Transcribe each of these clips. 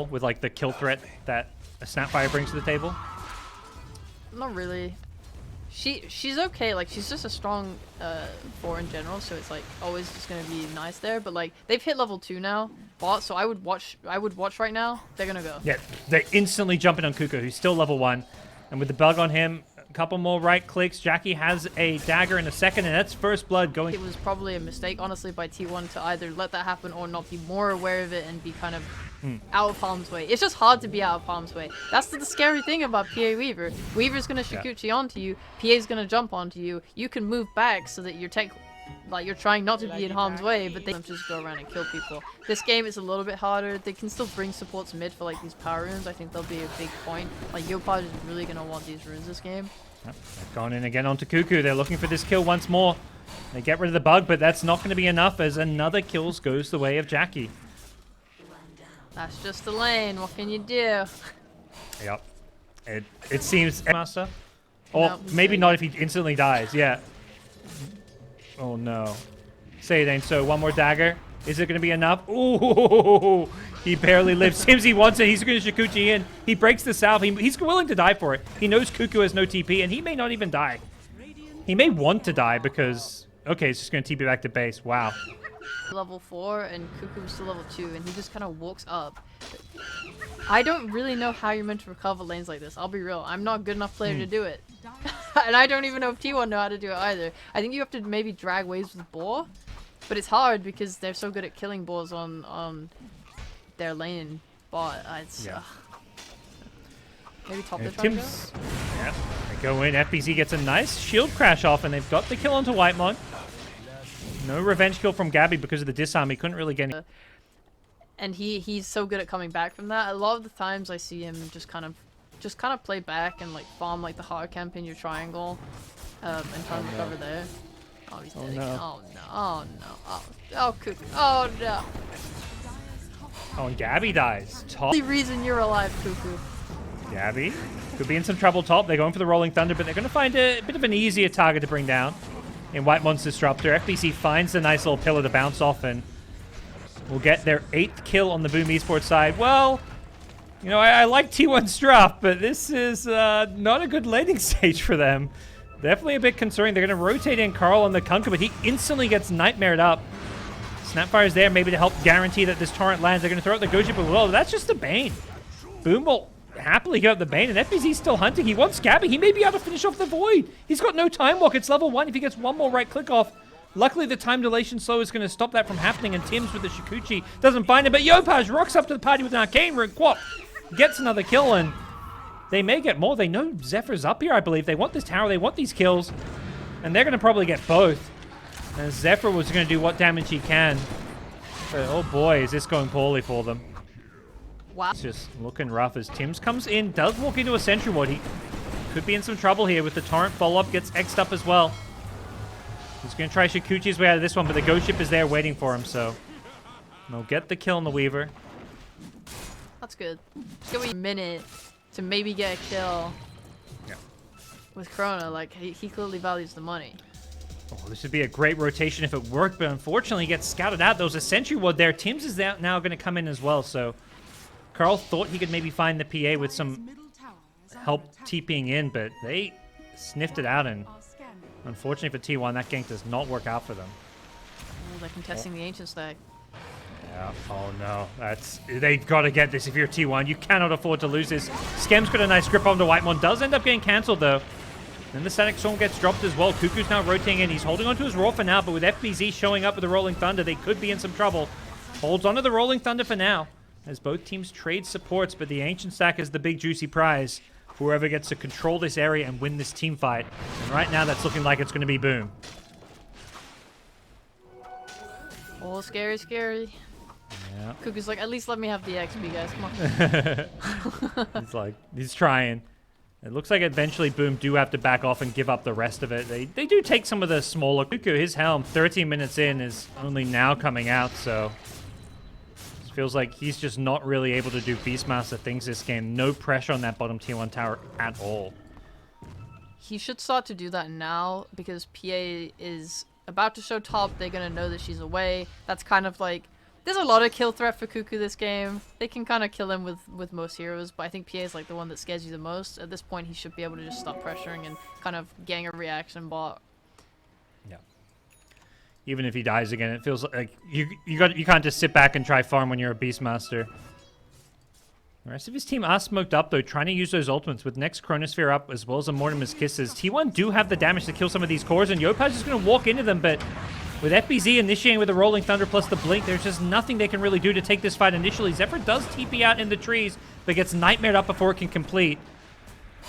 with like the kill threat that a Snapfire brings to the table? Not really. She's okay. Like she's just a strong 4 in general, so it's like always just gonna be nice there. But like they've hit level 2 now, bot. So I would watch right now. They're gonna go. Yeah, they're instantly jumping on Kuku, who's still level 1, and with the bug on him, a couple more right clicks. Jackie has a dagger in a second, and that's first blood going. It was probably a mistake, honestly, by T1 to either let that happen or not be more aware of it and be kind of out of harm's way. It's just hard to be out of harm's way. That's the scary thing about PA Weaver. Weaver's gonna Shikuchi onto you, PA's gonna jump onto you. You can move back so that you're you're trying not to be in harm's way, but they just go around and kill people. This game is a little bit harder. They can still bring supports mid for like these power runes. I think they'll be a big point. Like Yopaj is really gonna want these runes this game. Yep, they've gone in again onto Kuku. They're looking for this kill once more. They get rid of the bug, but that's not going to be enough as another kills goes the way of Jackie. That's just the lane. What can you do? Yep. It seems Master. Or No, maybe not if he instantly dies. Yeah. Oh no. Say it ain't so. One more dagger. Is it going to be enough? Ooh. He barely lives. Seems he wants it. He's going to Shikuchi in. He breaks the salve. He's willing to die for it. He knows Kuku has no TP, and he may not even die. He may want to die because... Okay, it's just going to TP back to base. Wow. Level 4 and Kuku's still level 2 and he just kind of walks up. I don't really know how you're meant to recover lanes like this. I'll be real. I'm not a good enough player to do it. And I don't even know if T1 know how to do it either. I think you have to maybe drag waves with boar, but it's hard because they're so good at killing boars on their lane bot. Maybe top the Tim's. Yeah, they go in. FBZ gets a nice shield crash off, and they've got the kill onto Whitemon. No revenge kill from Gabby because of the disarm. He couldn't really get any. And he's so good at coming back from that. A lot of the times I see him just kind of play back and like farm like the hard camp in your triangle, and try to recover there. Oh, he's dead again. Oh no! Oh no! Oh Kuku! Oh no! Oh, and Gabby dies. Top. The reason you're alive, Kuku. Gabby could be in some trouble top. They're going for the Rolling Thunder, but they're going to find a bit of an easier target to bring down in Whitemon's Disruptor. FBC finds the nice little pillar to bounce off and will get their 8th kill on the Boom Esports side. Well, you know, I like T1's draft, but this is not a good landing stage for them. Definitely a bit concerning. They're going to rotate in Carl on the Kunka, but he instantly gets nightmared up. Snapfire's there maybe to help guarantee that this torrent lands. They're going to throw out the Go Ship as well. That's just a Bane. Boom will happily give up the Bane, and FBZ's still hunting. He wants Gabby. He may be able to finish off the Void. He's got no time walk. It's level 1. If he gets one more right click off, luckily the time dilation slow is going to stop that from happening, and Tim's with the Shikuchi doesn't find him, but Yopaj rocks up to the party with an Arcane Rune. Quap gets another kill, and they may get more. They know Zephyr's up here, I believe. They want this tower. They want these kills, and they're going to probably get both. And Zephyr was going to do what damage he can. But, oh boy, is this going poorly for them. Wow. It's just looking rough as Tim's comes in, does walk into a Sentry Ward. He could be in some trouble here with the Torrent follow-up, gets X'd up as well. He's going to try Shikuchi's way out of this one, but the Ghost Ship is there waiting for him, so they'll get the kill on the Weaver. That's good. Just give me a minute to maybe get a kill. Yeah. With Corona, like, he clearly values the money. Oh, this would be a great rotation if it worked, but unfortunately he gets scouted out. There was a Sentry Ward there. Tim's is now going to come in as well, so Carl thought he could maybe find the PA with some help TPing in, but they sniffed it out, and unfortunately for T1, that gank does not work out for them. Oh, they're contesting the Ancient Stack. Yeah. Oh no, they've got to get this if you're T1. You cannot afford to lose this. Skem's got a nice grip onto Whitemon. Does end up getting cancelled though. Then the Static Storm gets dropped as well. Kuku's now rotating in. He's holding onto his Roar for now, but with FBZ showing up with the Rolling Thunder, they could be in some trouble. Holds onto the Rolling Thunder for now, as both teams trade supports, but the Ancient Stack is the big juicy prize. Whoever gets to control this area and win this team fight. And right now, that's looking like it's going to be Boom. Oh, scary, scary. Yeah. Kuku's like, at least let me have the XP, guys. Come on. He's trying. It looks like eventually Boom do have to back off and give up the rest of it. They do take some of the smaller. Kuku, his helm, 13 minutes in, is only now coming out, so feels like he's just not really able to do Beastmaster things this game. No pressure on that bottom tier 1 tower at all. He should start to do that now because PA is about to show top. They're going to know that she's away. That's kind of like There's a lot of kill threat for Cuckoo this game. They can kind of kill him with most heroes, but I think PA is like the one that scares you the most. At this point, he should be able to just stop pressuring and kind of gang a reaction bot. Yeah. Even if he dies again, it feels like you can't just sit back and try farm when you're a Beastmaster. The rest of his team are smoked up, though, trying to use those ultimates. With next Chronosphere up, as well as a Mortimer's Kisses, T1 do have the damage to kill some of these cores, and Yopaj is going to walk into them, but with FBZ initiating with the Rolling Thunder plus the Blink, there's just nothing they can really do to take this fight initially. Zephyr does TP out in the trees, but gets nightmared up before it can complete.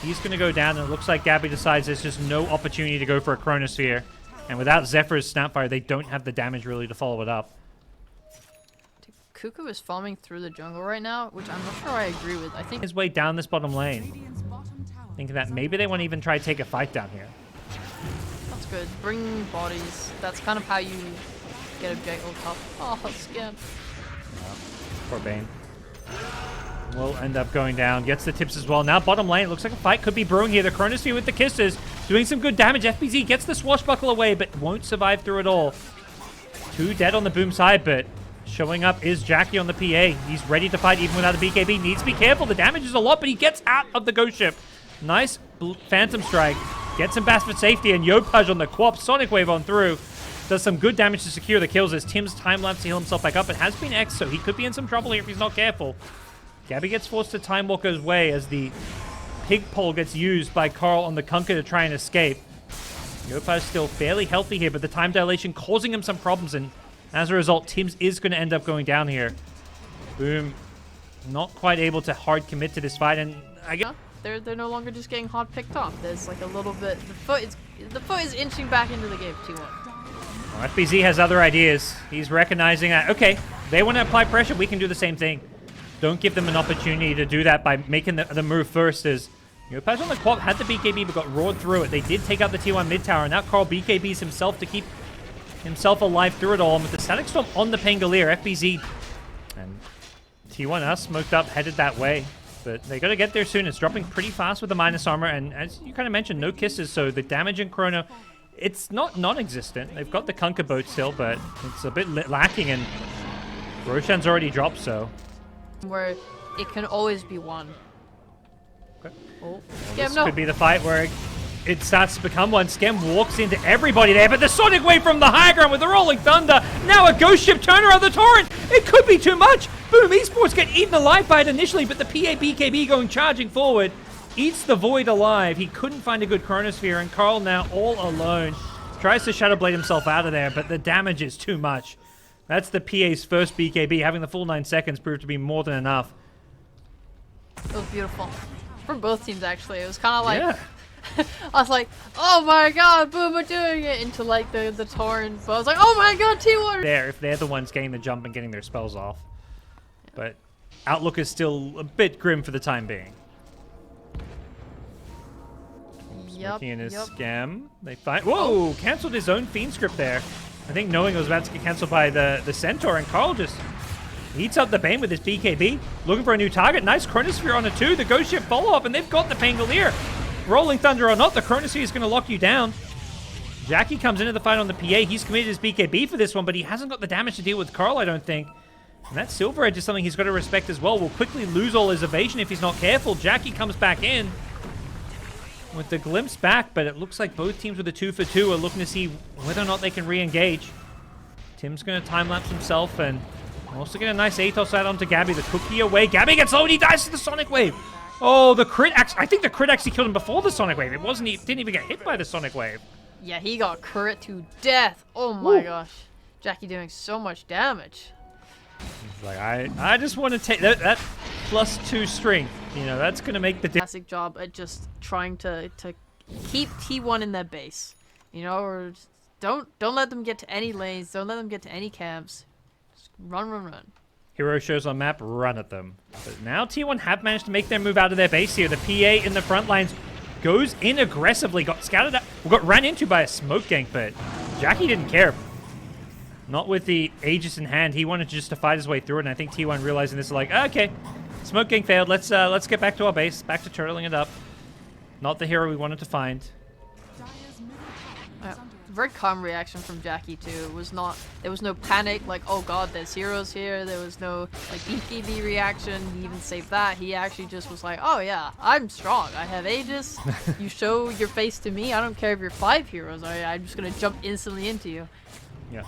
He's going to go down, and it looks like Gabby decides there's just no opportunity to go for a Chronosphere. And without Zephyr's Snapfire, they don't have the damage really to follow it up. Cuckoo is farming through the jungle right now, which I'm not sure I agree with. I think his way down this bottom lane, thinking that maybe they want to even try to take a fight down here. that's good. Bring bodies. That's kind of how you get objective top. Oh, scared. Poor Bane. Will end up going down. Gets the tips as well. Now bottom lane, it looks like a fight could be brewing here. The Chronosphere with the kisses, doing some good damage. FBZ gets the swashbuckle away, but won't survive through it all. 2 dead on the boom side, but showing up is Jackie on the PA. He's ready to fight even without a BKB. Needs to be careful. The damage is a lot, but he gets out of the ghost ship. Nice Phantom Strike. Gets him past for safety, and Yopaj on the Quap. Sonic Wave on through. Does some good damage to secure the kills as Tim's time-lapse to heal himself back up. It has been X, so he could be in some trouble here if he's not careful. Gabby gets forced to Time Walker's way as the pig pole gets used by Carl on the Kunkka to try and escape. Yopaj still fairly healthy here, but the time dilation causing him some problems, and as a result, Tim's is going to end up going down here. Boom. Not quite able to hard commit to this fight, and I guess they're no longer just getting hard picked off. There's like a little bit. The foot is inching back into the game. T1. Well, FBZ has other ideas. He's recognizing that, okay, they want to apply pressure, we can do the same thing. Don't give them an opportunity to do that by making the move first. As Yopaj on the Quap had the BKB but got roared through it. They did take out the T1 mid tower, and now Carl BKBs himself to keep himself alive through it all. And with the Static Storm on the Pangolier, FBZ and T1 are smoked up, headed that way. But they got to get there soon. It's dropping pretty fast with the minus armor, and as you kind of mentioned, no kisses, so the damage in Chrono, it's not non-existent. They've got the Kunkka boat still, but it's a bit lacking, and Roshan's already dropped, so where it can always be won. Okay. Oh, this could be the fight where it starts to become one. Skem walks into everybody there, but the Sonic Wave from the high ground with the Rolling Thunder. Now a Ghost Ship turner of the Torrent. It could be too much. Boom, Esports get eaten alive by it initially, but the PA BKB going charging forward eats the Void alive. He couldn't find a good Chronosphere, and Carl now all alone tries to Shadow Blade himself out of there, but the damage is too much. That's the PA's first BKB. Having the full 9 seconds proved to be more than enough. It was beautiful. For both teams, actually. It was kind of like... Yeah. I was like, oh my god, Boom, we're doing it! Into like the torrent. But I was like, oh my god, T1! There, if they're the ones getting the jump and getting their spells off. But outlook is still a bit grim for the time being. Yep, in his scam. They find... Whoa! Cancelled his own Fiend script there. I think knowing it was about to get cancelled by the Centaur, and Carl just eats up the Bane with his BKB. Looking for a new target. Nice Chronosphere on a 2. The Ghost Ship follow-up, and they've got the Pangolier. Rolling Thunder or not, the Chronosphere is going to lock you down. Jackie comes into the fight on the PA. He's committed his BKB for this one, but he hasn't got the damage to deal with Carl, I don't think. And that Silver Edge is something he's got to respect as well. Will quickly lose all his evasion if he's not careful. Jackie comes back in with the glimpse back, but it looks like both teams with a 2 for 2 are looking to see whether or not they can re-engage. Tim's going to time-lapse himself, and also get a nice Athos out onto Gabby. The cookie away. Gabby gets low, and he dies to the Sonic Wave. Oh, the crit. I think the crit actually killed him before the Sonic Wave. It wasn't. He didn't even get hit by the Sonic Wave. Yeah, he got crit to death. Oh my gosh. Jackie doing so much damage. He's like, I just want to take that +2 strength. You know, that's going to make the difference. Fantastic job at just trying to keep T1 in their base. You know, or just don't let them get to any lanes. Don't let them get to any camps. Just run. Hero shows on map, run at them. But now T1 have managed to make their move out of their base here. The PA in the front lines goes in aggressively. Got scouted out. Got ran into by a smoke gank, but Jackie didn't care. Not with the Aegis in hand. He wanted just to fight his way through it, and I think T1 realizing this is like, okay, smoke gank failed. Let's get back to our base. Back to turtling it up. Not the hero we wanted to find. very calm reaction from Jackie too. It was not, there was no panic like, oh god, there's heroes here. There was no like BKB reaction. He even saved that. He actually just was like, oh yeah, I'm strong. I have Aegis. You show your face to me. I don't care if you're 5 heroes. I'm just gonna jump instantly into you. Yeah.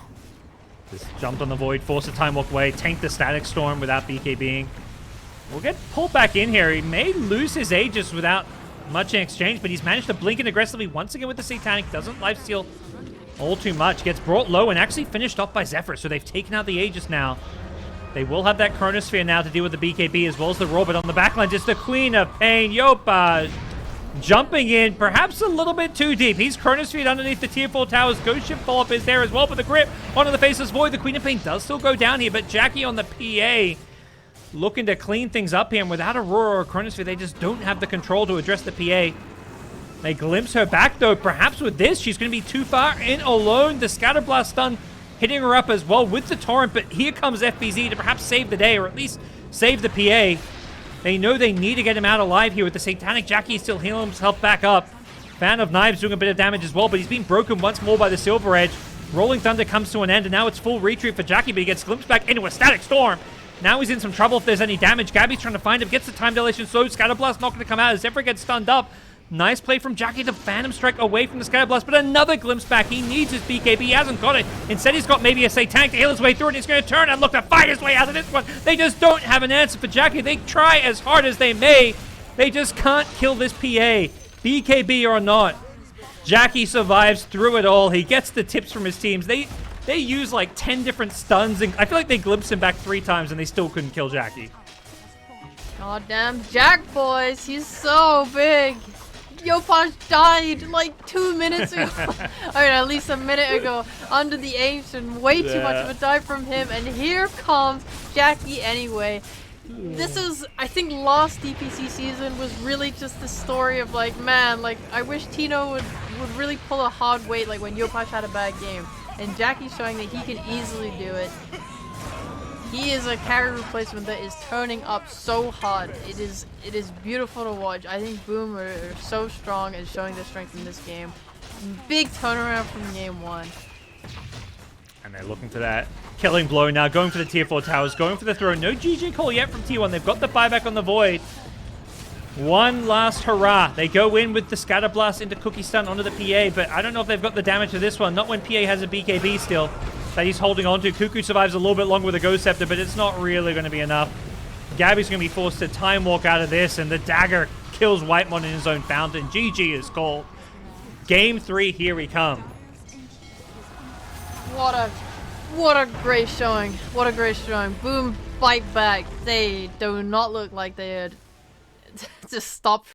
Just jumped on the Void, forced a time walk away, tanked the Static Storm without BKBing. We'll get pulled back in here. He may lose his Aegis without much in exchange, but he's managed to blink in aggressively once again with the Satanic. Doesn't lifesteal all too much. Gets brought low and actually finished off by Zephyr, so they've taken out the Aegis now. They will have that Chronosphere now to deal with the BKB as well as the Raw, but on the backline, just the Queen of Pain, Yopaj, jumping in, perhaps a little bit too deep. He's Chronosphered underneath the tier 4 towers. Ghost Ship follow-up is there as well, but the grip onto the Faceless Void. The Queen of Pain does still go down here, but Jackie on the PA looking to clean things up here, and without Aurora or Chronosphere, they just don't have the control to address the PA. They glimpse her back, though. Perhaps with this, she's going to be too far in alone. The Scatterblast stun hitting her up as well with the Torrent, but here comes FBZ to perhaps save the day, or at least save the PA. They know they need to get him out alive here with the Satanic. Jackie is still healing himself back up. Fan of Knives doing a bit of damage as well, but he's been broken once more by the Silver Edge. Rolling Thunder comes to an end, and now it's full retreat for Jackie, but he gets glimpsed back into a Static Storm. Now he's in some trouble if there's any damage. Gabby's trying to find him, gets the time dilation slow. Scatterblast not going to come out as Zephyr gets stunned up. Nice play from Jackie to Phantom Strike away from the Scatterblast, but another glimpse back. He needs his BKB. He hasn't got it. Instead, he's got maybe a Satanic to heal his way through, and he's going to turn and look to fight his way out of this one. They just don't have an answer for Jackie. They try as hard as they may. They just can't kill this PA. BKB or not, Jackie survives through it all. He gets the tips from his teams. They use like 10 different stuns, and I feel like they glimpsed him back 3 times, and they still couldn't kill Jackie. Goddamn Jack, boys. He's so big. Yopaj died like 2 minutes ago. I mean, at least a minute ago under the Ancient. Way too much of a dive from him. And here comes Jackie anyway. This is, I think last DPC season was really just the story of like, man, like I wish Tino would really pull a hard weight like when Yopaj had a bad game. And Jackie's showing that he can easily do it. He is a carry replacement that is turning up so hard. It is beautiful to watch. I think Boom are so strong and showing their strength in this game. Big turnaround from game 1. And they're looking for that killing blow now, going for the tier 4 towers, going for the throw. No GG call yet from T1. They've got the buyback on the Void. One last hurrah. They go in with the Scatterblast into Cookie Stun onto the PA, but I don't know if they've got the damage to this one. Not when PA has a BKB still that he's holding on to. Cuckoo survives a little bit longer with a Ghost Scepter, but it's not really going to be enough. Gabby's going to be forced to time walk out of this, and the dagger kills Whitemon in his own fountain. GG is called. Game 3, here we come. What a great showing. What a great showing. Boom, fight back. They do not look like they had just stopped